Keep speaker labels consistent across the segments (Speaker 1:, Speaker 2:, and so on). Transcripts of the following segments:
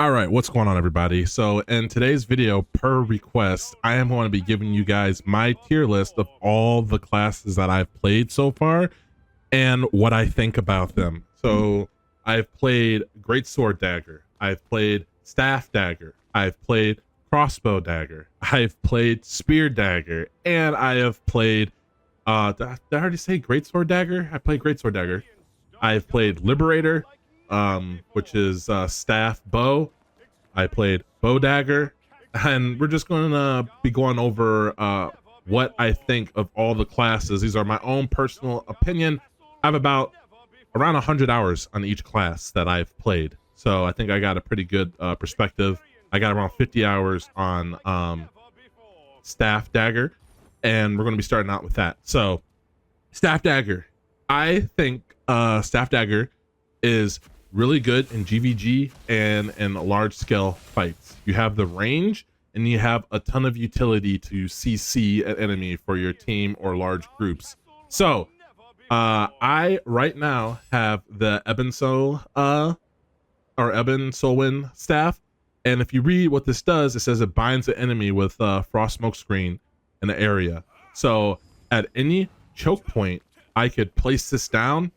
Speaker 1: All right, what's going on, everybody? So in today's video, per request, I am going to be giving you guys my tier list of all the classes that I've played so far and what I think about them. So I've played Greatsword Dagger, I've played Staff Dagger, I've played Crossbow Dagger, I've played Spear Dagger, and I have played did I already say Greatsword Dagger? I played Greatsword Dagger. I've played Liberator, which is Staff Bow. I played Bow Dagger, and we're just going to be going over what I think of all the classes. These are my own personal opinion. I have about around 100 hours on each class that I've played, so I think I got a pretty good perspective. I got around 50 hours on Staff Dagger, and we're going to be starting out with that. So Staff Dagger, I think Staff Dagger is really good in GVG and in large scale fights. You have the range and you have a ton of utility to CC an enemy for your team or large groups. So I right now have the Ebon Solwyn staff, and if you read what this does, it says it binds the enemy with frost smoke screen in the area. So at any choke point, I could place this down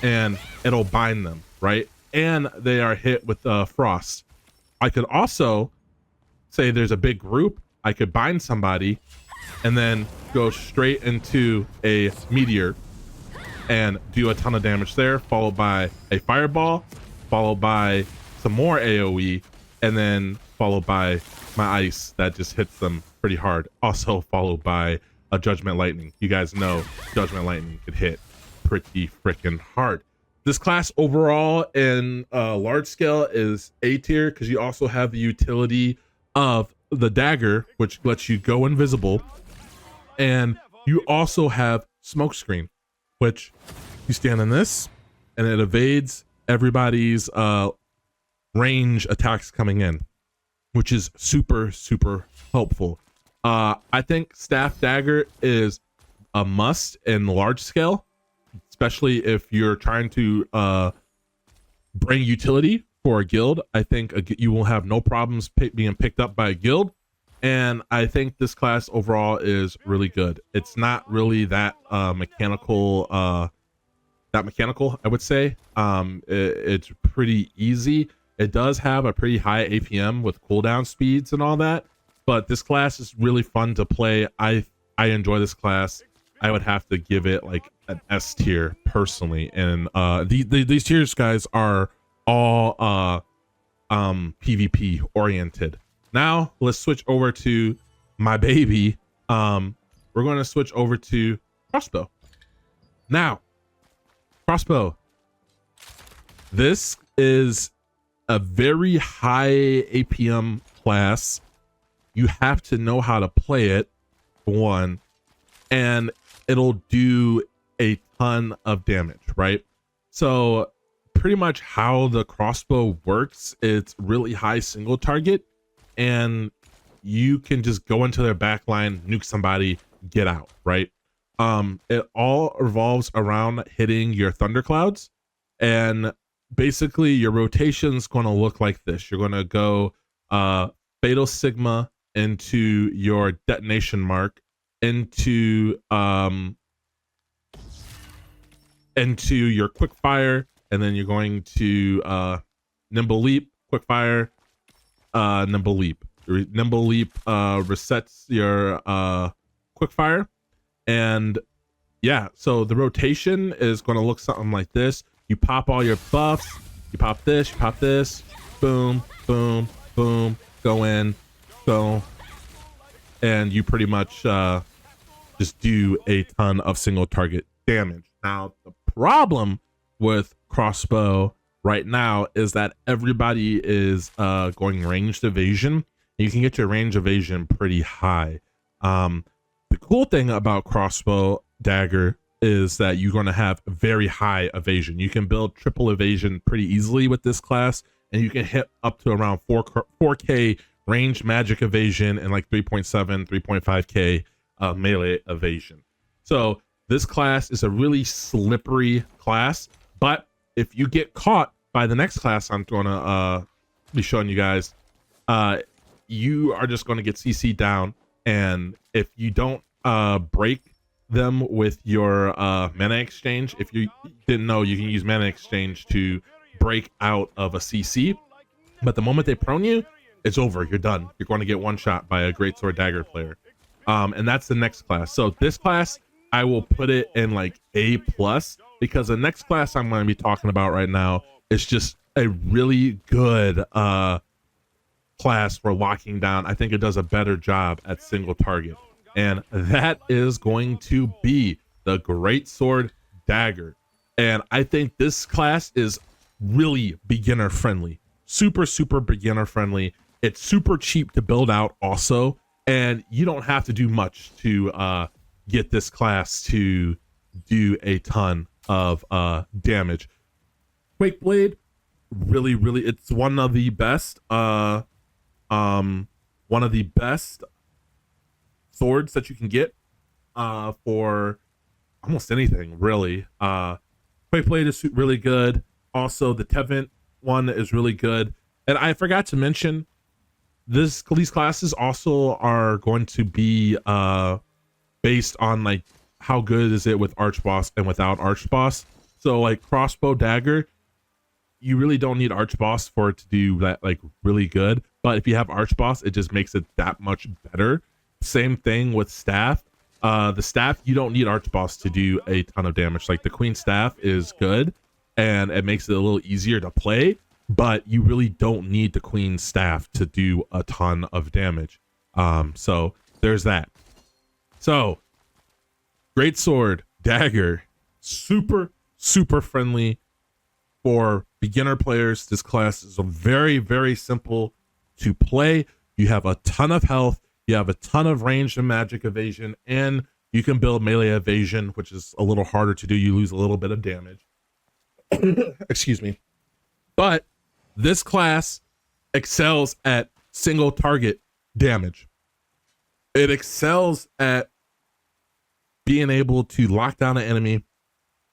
Speaker 1: and it'll bind them, right? And they are hit with frost. I could also say there's a big group, I could bind somebody and then go straight into a meteor and do a ton of damage there, followed by a fireball, followed by some more AoE, and then followed by my ice that just hits them pretty hard. Also followed by a Judgment Lightning. You guys know Judgment Lightning could hit pretty freaking hard. This class overall in large scale is A tier because you also have the utility of the dagger, which lets you go invisible, and you also have smokescreen, which you stand in this and it evades everybody's range attacks coming in, which is super helpful. I think Staff Dagger is a must in large scale, especially if you're trying to bring utility for a guild. I think you will have no problems being picked up by a guild, and I think this class overall is really good. It's not really that mechanical, I would say. It's pretty easy. It does have a pretty high APM with cooldown speeds and all that, but this class is really fun to play. I enjoy this class. I would have to give it like an S tier personally, and these tiers, guys, are all PvP oriented. Now let's switch over to my baby. We're going to switch over to Crossbow. Now, Crossbow, this is a very high APM class. You have to know how to play it, for one, and it'll do a ton of damage, right? So pretty much how the crossbow works, it's really high single target, and you can just go into their back line, nuke somebody, get out, right? It all revolves around hitting your thunderclouds, and basically your rotation's going to look like this. You're going to go Fatal Sigma into your detonation mark, into your quick fire, and then you're going to nimble leap, quick fire, nimble leap. Nimble leap resets your quick fire, and yeah, so the rotation is going to look something like this. You pop all your buffs, you pop this, boom, boom, boom, go in, go, and you pretty much just do a ton of single target damage. Now, the problem with Crossbow right now is that everybody is going ranged evasion. You can get your range evasion pretty high. The cool thing about Crossbow Dagger is that you're going to have very high evasion. You can build triple evasion pretty easily with this class, and you can hit up to around 4K range magic evasion and like 3.7, 3.5K melee evasion. So this class is a really slippery class, but if you get caught by the next class I'm going to be showing you guys, you are just going to get CC down, and if you don't break them with your mana exchange, if you didn't know, you can use mana exchange to break out of a CC, but the moment they prone you, it's over. You're done. You're going to get one shot by a Greatsword Dagger player. And that's the next class. So this class, I will put it in like A+, because the next class I'm going to be talking about right now is just a really good class for locking down. I think it does a better job at single target, and that is going to be the Greatsword Dagger. And I think this class is really beginner friendly, super beginner friendly. It's super cheap to build out also, and you don't have to do much to get this class to do a ton of damage. Quakeblade, really, it's one of the best swords that you can get for almost anything, really. Quakeblade is really good. Also, the Tevent one is really good. And I forgot to mention, these classes also are going to be based on like how good is it with Archboss and without Archboss. So like Crossbow Dagger, you really don't need Archboss for it to do that like really good. But if you have Archboss, it just makes it that much better. Same thing with Staff. The Staff, you don't need Archboss to do a ton of damage. Like the Queen Staff is good, and it makes it a little easier to play, but you really don't need the Queen Staff to do a ton of damage. So there's that. So Greatsword Dagger, super friendly for beginner players. This class is a very simple to play. You have a ton of health, you have a ton of range and magic evasion, and you can build melee evasion, which is a little harder to do. You lose a little bit of damage. Excuse me. But this class excels at single target damage. It excels at being able to lock down an enemy,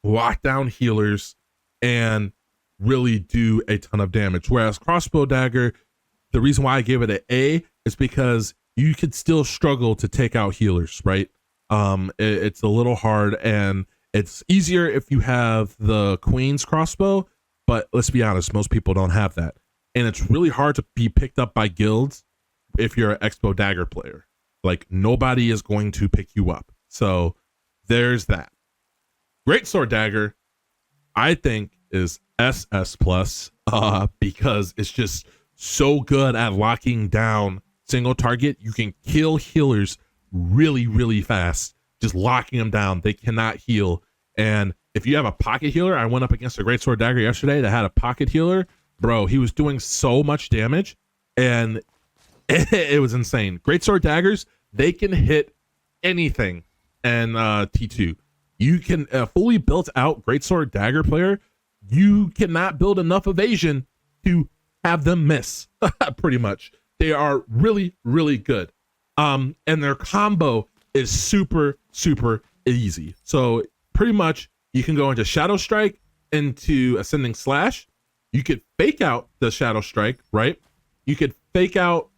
Speaker 1: lock down healers, and really do a ton of damage. Whereas Crossbow Dagger, the reason why I gave it an A is because you could still struggle to take out healers, right? It's a little hard, and it's easier if you have the Queen's Crossbow, but let's be honest, most people don't have that. And it's really hard to be picked up by guilds if you're an Expo Dagger player. Like, nobody is going to pick you up. So there's that. Greatsword Dagger, I think, is SS plus because it's just so good at locking down single target. You can kill healers really fast, just locking them down. They cannot heal. And if you have a pocket healer, I went up against a Greatsword Dagger yesterday that had a pocket healer. Bro, he was doing so much damage, and it was insane. Greatsword Daggers, they can hit anything. And T2, you can fully built out Greatsword Dagger player, you cannot build enough evasion to have them miss. Pretty much. They are really good. And their combo is super easy. So pretty much you can go into Shadow Strike, into Ascending Slash. You could fake out the Shadow Strike, right? You could fake out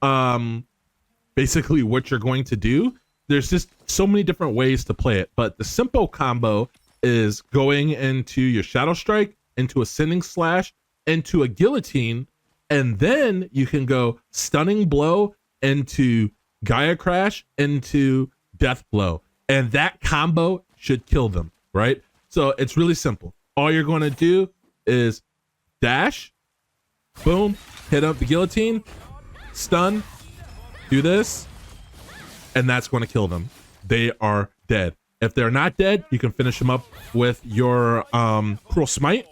Speaker 1: basically what you're going to do. There's just so many different ways to play it, but the simple combo is going into your Shadow Strike, into Ascending Slash, into a Guillotine, and then you can go Stunning Blow into Gaia Crash, into Death Blow, and that combo should kill them, right? So it's really simple. All you're going to do is dash, boom, hit up the Guillotine, stun, do this, and that's going to kill them. They are dead. If they're not dead, you can finish them up with your Cruel Smite,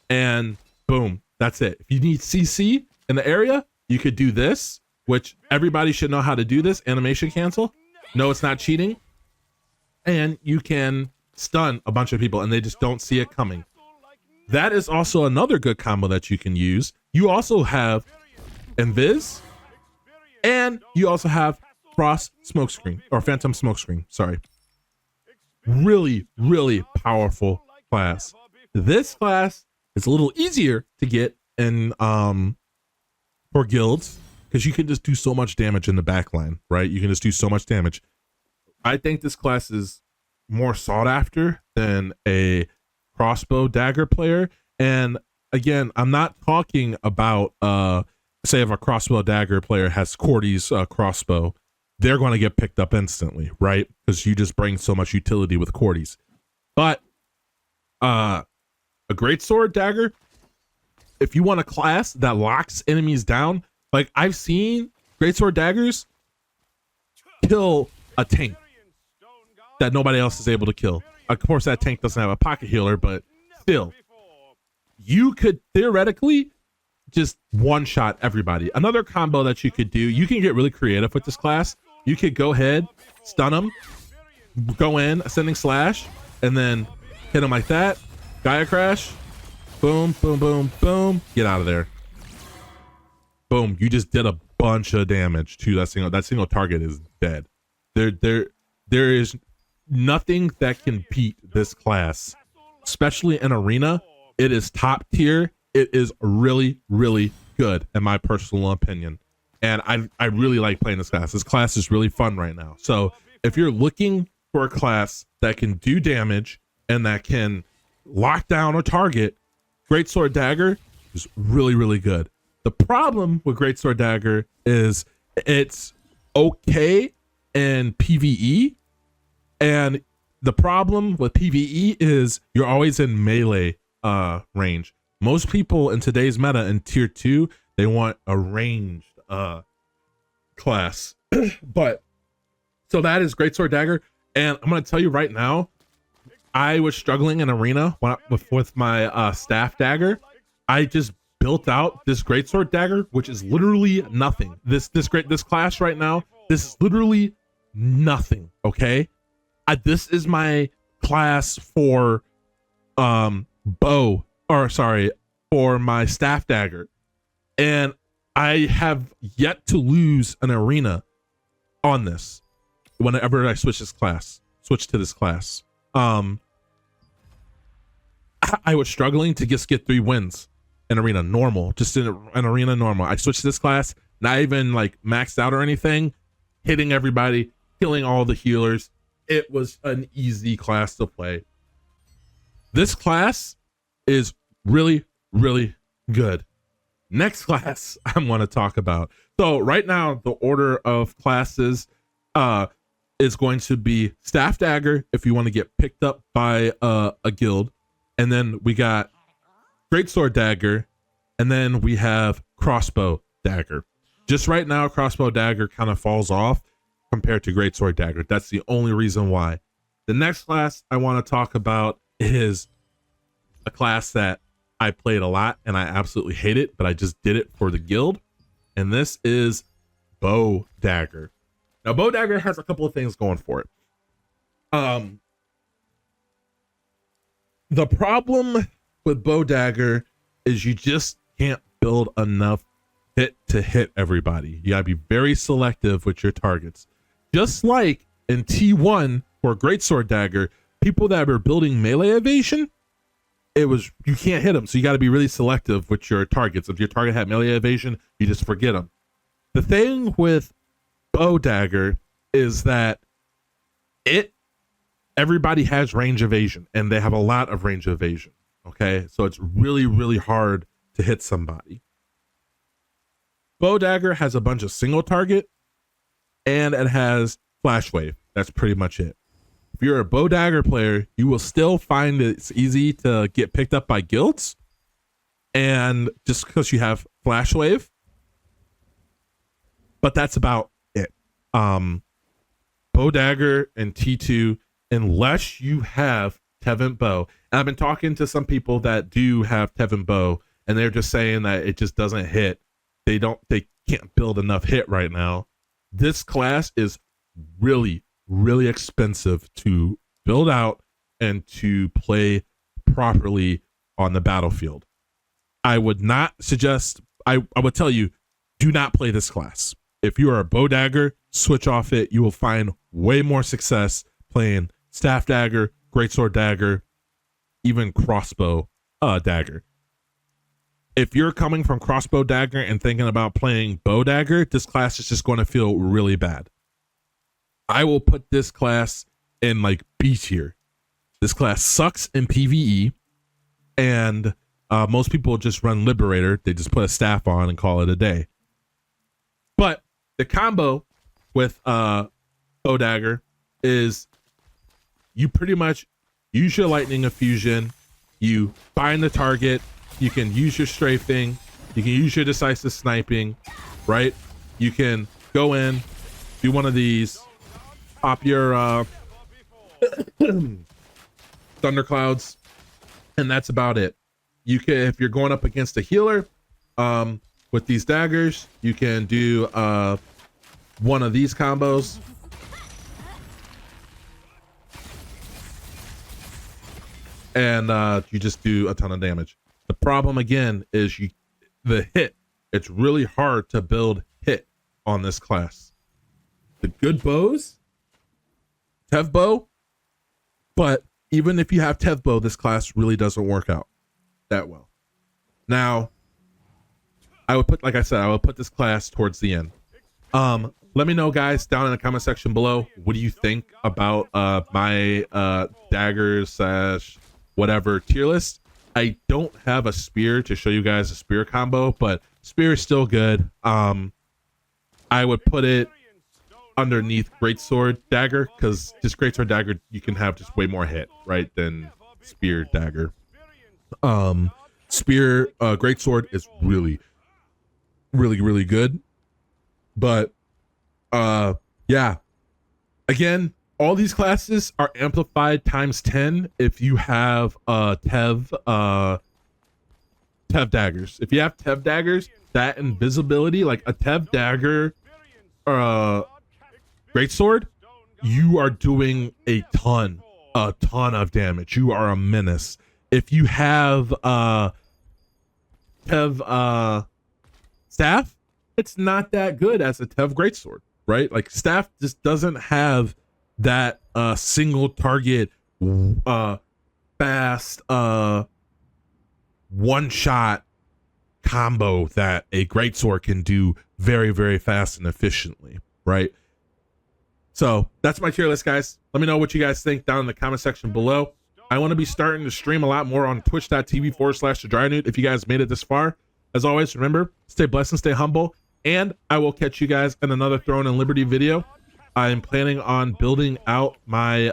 Speaker 1: and boom, that's it. If you need CC in the area, you could do this, which everybody should know how to do this. Animation cancel. No, it's not cheating. And you can stun a bunch of people, and they just don't see it coming. That is also another good combo that you can use. You also have Invis, and you also have Frost Smokescreen, or Phantom Smokescreen, sorry. Really powerful class. This class is a little easier to get in for guilds, because you can just do so much damage in the backline, right? You can just do so much damage. I think this class is more sought after than a crossbow dagger player. And again, I'm not talking about say if a crossbow dagger player has Cordy's crossbow, they're going to get picked up instantly, right? Because you just bring so much utility with Cordy's. But a greatsword dagger, if you want a class that locks enemies down, like I've seen greatsword daggers kill a tank that nobody else is able to kill. Of course, that tank doesn't have a pocket healer, but still, you could theoretically just one-shot everybody. Another combo that you could do, you can get really creative with this class. You could go ahead, stun them, go in, ascending slash, and then hit them like that. Gaia crash, boom, boom, boom, boom, get out of there. Boom, you just did a bunch of damage to that single target is dead. There is nothing that can beat this class, especially in arena. It is top tier. It is really, really good in my personal opinion. And I really like playing this class. This class is really fun right now. So if you're looking for a class that can do damage and that can lock down a target, Greatsword Dagger is really, really good. The problem with Greatsword Dagger is it's okay in PvE. And the problem with PvE is you're always in melee range. Most people in today's meta in tier 2, they want a ranged class. But so that is Greatsword Dagger. And I'm going to tell you right now, I was struggling in arena with my staff dagger. I just built out this Greatsword Dagger, which is literally nothing. This class right now, this is literally nothing. Okay. This is my class for for my staff dagger, and I have yet to lose an arena on this whenever I switch to this class. I was struggling to just get 3 wins in arena normal, just in an arena normal. I switched to this class, not even like maxed out or anything, hitting everybody, killing all the healers. It was an easy class to play. This class is really, really good. Next class I'm going to talk about. So right now, the order of classes is going to be Staff Dagger if you want to get picked up by a guild. And then we got Greatsword Dagger. And then we have Crossbow Dagger. Just right now, Crossbow Dagger kind of falls off compared to Greatsword Dagger. That's the only reason why. The next class I want to talk about is a class that I played a lot and I absolutely hate it, but I just did it for the guild. And this is Bow Dagger. Now, Bow Dagger has a couple of things going for it. The problem with Bow Dagger is you just can't build enough hit to hit everybody. You gotta be very selective with your targets. Just like in T1 for Greatsword Dagger, people that were building melee evasion, you can't hit them, so you got to be really selective with your targets. If your target had melee evasion, you just forget them. The thing with Bow Dagger is that everybody has range evasion, and they have a lot of range evasion. Okay, so it's really, really hard to hit somebody. Bow Dagger has a bunch of single target, and it has Flash Wave. That's pretty much it. If you're a Bow Dagger player, you will still find it's easy to get picked up by guilds, and just because you have Flash Wave, but that's about it. Bow Dagger and T2, unless you have Tevin Bow, and I've been talking to some people that do have Tevin Bow, and they're just saying that it just doesn't hit. They can't build enough hit right now. This class is really, really expensive to build out and to play properly on the battlefield. I would not suggest, I would tell you, do not play this class. If you are a Bow Dagger, switch off it. You will find way more success playing Staff Dagger, Greatsword Dagger, even Crossbow Dagger. if you're coming from Crossbow Dagger and thinking about playing Bow Dagger, this class is just going to feel really bad. I will put this class in like B tier. This class sucks in PvE, and most people just run Liberator. They just put a staff on and call it a day. But the combo with Bow Dagger is you pretty much use your Lightning Effusion, you bind the target, you can use your strafing, you can use your decisive sniping, right? You can go in, do one of these, pop your thunderclouds, and that's about it. You can, if you're going up against a healer, with these daggers, you can do one of these combos. And you just do a ton of damage. The problem again is the hit. It's really hard to build hit on this class. The good bows, Tev bow, but even if you have Tev bow, this class really doesn't work out that well. Now, I would put, like I said, I would put this class towards the end. Let me know, guys, down in the comment section below. What do you think about my daggers / whatever tier list? I don't have a spear to show you guys a spear combo, but spear is still good. I would put it underneath greatsword dagger, because just greatsword dagger you can have just way more hit, right, than spear dagger. Spear greatsword is really good, but yeah, again, all these classes are amplified times 10 if you have Tev daggers. If you have Tev daggers, that invisibility, like a Tev dagger greatsword, you are doing a ton of damage. You are a menace. If you have Tev staff, it's not that good as a Tev greatsword, right? Like staff just doesn't have that single target fast one shot combo that a greatsword can do very fast and efficiently, right? So that's my tier list, guys. Let me know what you guys think down in the comment section below. I want to be starting to stream a lot more on twitch.tv/TheDryNewt if you guys made it this far. As always, remember, stay blessed and stay humble, and I will catch you guys in another Throne and Liberty video. I am planning on building out my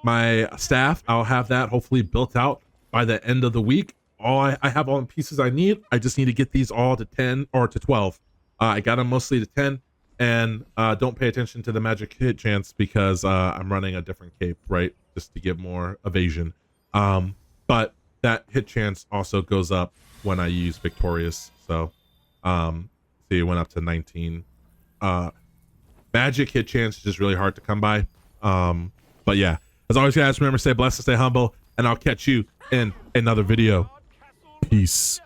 Speaker 1: my staff. I'll have that hopefully built out by the end of the week. I have all the pieces I need. I just need to get these all to 10 or to 12. I got them mostly to 10, and don't pay attention to the magic hit chance because I'm running a different cape, right? Just to get more evasion. But that hit chance also goes up when I use Victorious. So see, it went up to 19. Magic hit chance is just really hard to come by. But yeah, as always, guys, remember, stay blessed and stay humble, and I'll catch you in another video. Peace.